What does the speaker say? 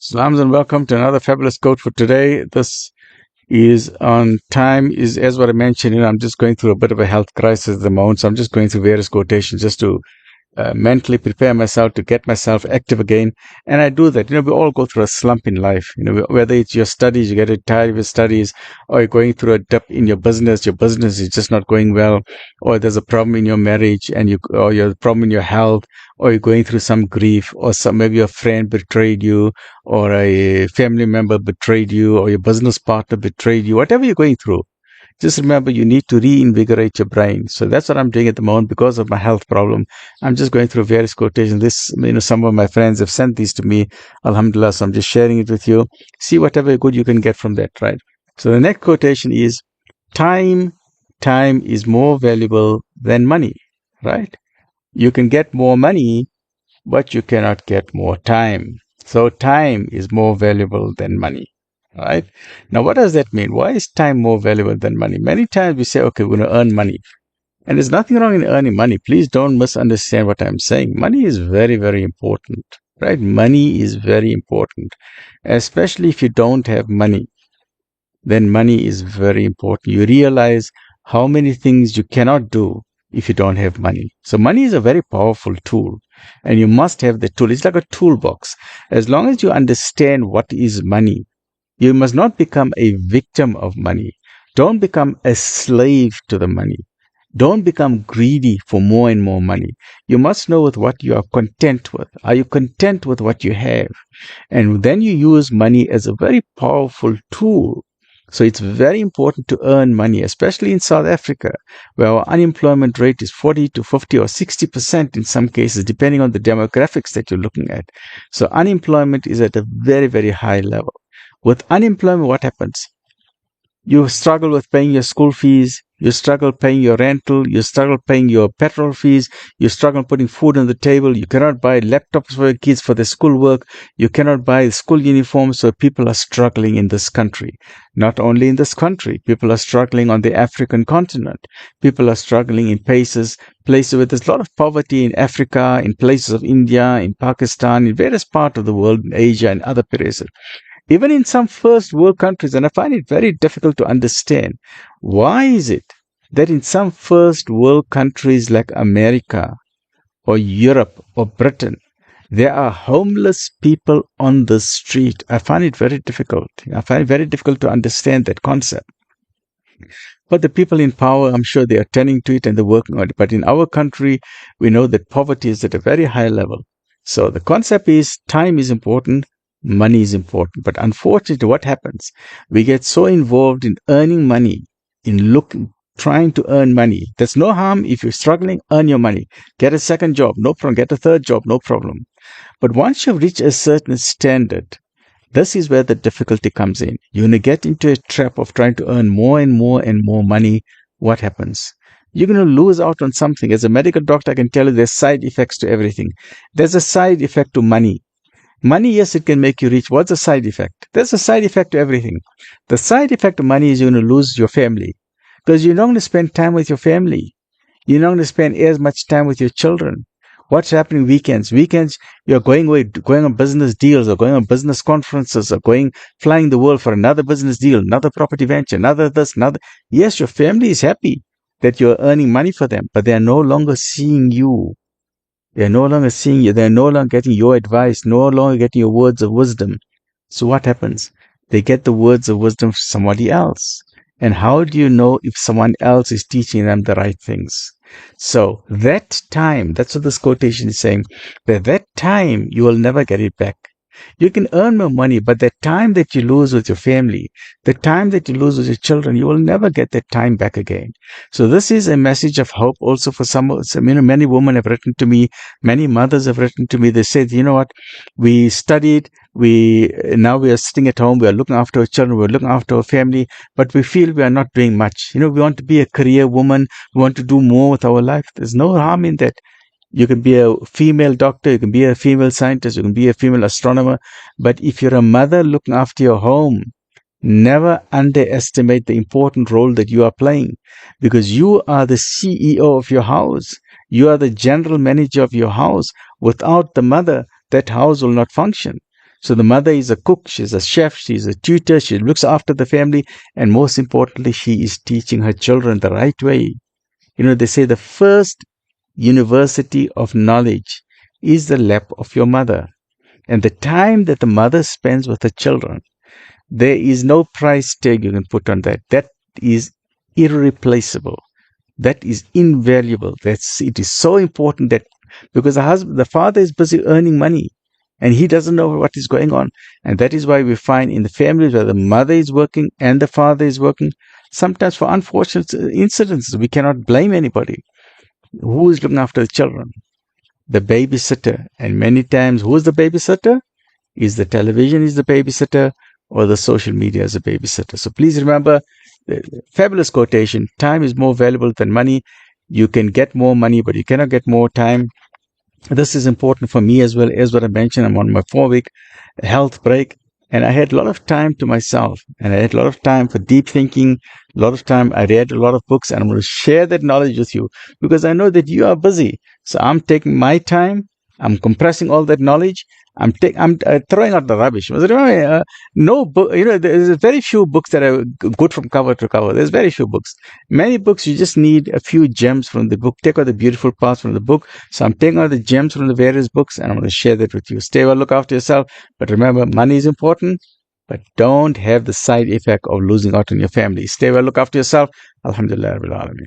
Salams and welcome to another fabulous quote for today. This is on time, is as what I mentioned. I'm just going through a bit of a health crisis at the moment, so I'm just going through various quotations just to mentally prepare myself to get myself active again. And I do that. We all go through a slump in life. Whether it's your studies, you get tired of your studies, or you're going through a dip in your business is just not going well, or there's a problem in your marriage or your problem in your health, or you're going through some grief, or maybe your friend betrayed you, or a family member betrayed you, or your business partner betrayed you, whatever you're going through. Just remember, you need to reinvigorate your brain. So that's what I'm doing at the moment because of my health problem. I'm just going through various quotations. Some of my friends have sent these to me. Alhamdulillah. So I'm just sharing it with you. See whatever good you can get from that, right? So the next quotation is, time is more valuable than money, right? You can get more money, but you cannot get more time. So time is more valuable than money. Right? Now, what does that mean? Why is time more valuable than money? Many times we say, okay, we're going to earn money. And there's nothing wrong in earning money. Please don't misunderstand what I'm saying. Money is very, very important, right? Money is very important, especially if you don't have money. Then money is very important. You realize how many things you cannot do if you don't have money. So money is a very powerful tool, and you must have the tool. It's like a toolbox. As long as you understand what is money, you must not become a victim of money. Don't become a slave to the money. Don't become greedy for more and more money. You must know with what you are content with. Are you content with what you have? And then you use money as a very powerful tool. So it's very important to earn money, especially in South Africa, where our unemployment rate is 40 to 50 or 60% in some cases, depending on the demographics that you're looking at. So unemployment is at a very, very high level. With unemployment, what happens? You struggle with paying your school fees, you struggle paying your rental, you struggle paying your petrol fees, you struggle putting food on the table, you cannot buy laptops for your kids for their schoolwork, you cannot buy school uniforms, so people are struggling in this country. Not only in this country, people are struggling on the African continent. People are struggling in places where there's a lot of poverty in Africa, in places of India, in Pakistan, in various parts of the world, in Asia and other places. Even in some first world countries, and I find it very difficult to understand, why is it that in some first world countries like America or Europe or Britain, there are homeless people on the street? I find it very difficult. I find it very difficult to understand that concept. But the people in power, I'm sure they are tending to it and they're working on it. But in our country, we know that poverty is at a very high level. So the concept is, time is important. Money is important. But unfortunately, what happens? We get so involved in earning money, trying to earn money. There's no harm if you're struggling, earn your money. Get a second job, no problem. Get a third job, no problem. But once you've reached a certain standard, this is where the difficulty comes in. You're going to get into a trap of trying to earn more and more and more money. What happens? You're going to lose out on something. As a medical doctor, I can tell you there's side effects to everything. There's a side effect to money. Money, yes, it can make you rich. What's the side effect? There's a side effect to everything. The side effect of money is you're going to lose your family because you're not going to spend time with your family. You're not going to spend as much time with your children. What's happening weekends? Weekends, you're going away, going on business deals or going on business conferences or flying the world for another business deal, another property venture, another this, another. Yes, your family is happy that you're earning money for them, but they are no longer seeing you. They're no longer seeing you. They're no longer getting your advice, no longer getting your words of wisdom. So what happens? They get the words of wisdom from somebody else. And how do you know if someone else is teaching them the right things? So that time, that's what this quotation is saying, that time, you will never get it back. You can earn more money, but the time that you lose with your family, the time that you lose with your children, you will never get that time back again. So this is a message of hope also for many women have written to me, many mothers have written to me. They said, you know what, we studied, now we are sitting at home, we are looking after our children, we're looking after our family, but we feel we are not doing much. We want to be a career woman, we want to do more with our life. There's no harm in that. You can be a female doctor, you can be a female scientist, you can be a female astronomer. But if you're a mother looking after your home, never underestimate the important role that you are playing, because you are the CEO of your house. You are the general manager of your house. Without the mother, that house will not function. So the mother is a cook, she's a chef, she's a tutor, she looks after the family, and most importantly, she is teaching her children the right way. They say the first university of knowledge is the lap of your mother. And the time that the mother spends with her children, there is no price tag you can put on that. That is irreplaceable. That is invaluable. It is so important that because the father is busy earning money and he doesn't know what is going on. And that is why we find in the families where the mother is working and the father is working, sometimes for unfortunate incidents, we cannot blame anybody. Who is looking after the children? The babysitter. And many times, who is the babysitter? Is the television is the babysitter, or the social media is a babysitter? So please remember, the fabulous quotation, time is more valuable than money. You can get more money, but you cannot get more time. This is important for me as well. As what I mentioned, I'm on my 4-week health break, and I had a lot of time to myself, and I had a lot of time for deep thinking, a lot of time. I read a lot of books, and I'm going to share that knowledge with you because I know that you are busy. So I'm taking my time. I'm compressing all that knowledge. I'm throwing out the rubbish. No book. There's very few books that are good from cover to cover. There's very few books. Many books you just need a few gems from the book. Take out the beautiful parts from the book. So I'm taking out the gems from the various books, and I'm going to share that with you. Stay well, look after yourself. But remember, money is important, but don't have the side effect of losing out on your family. Stay well, look after yourself. Alhamdulillah Rabbil Alameen.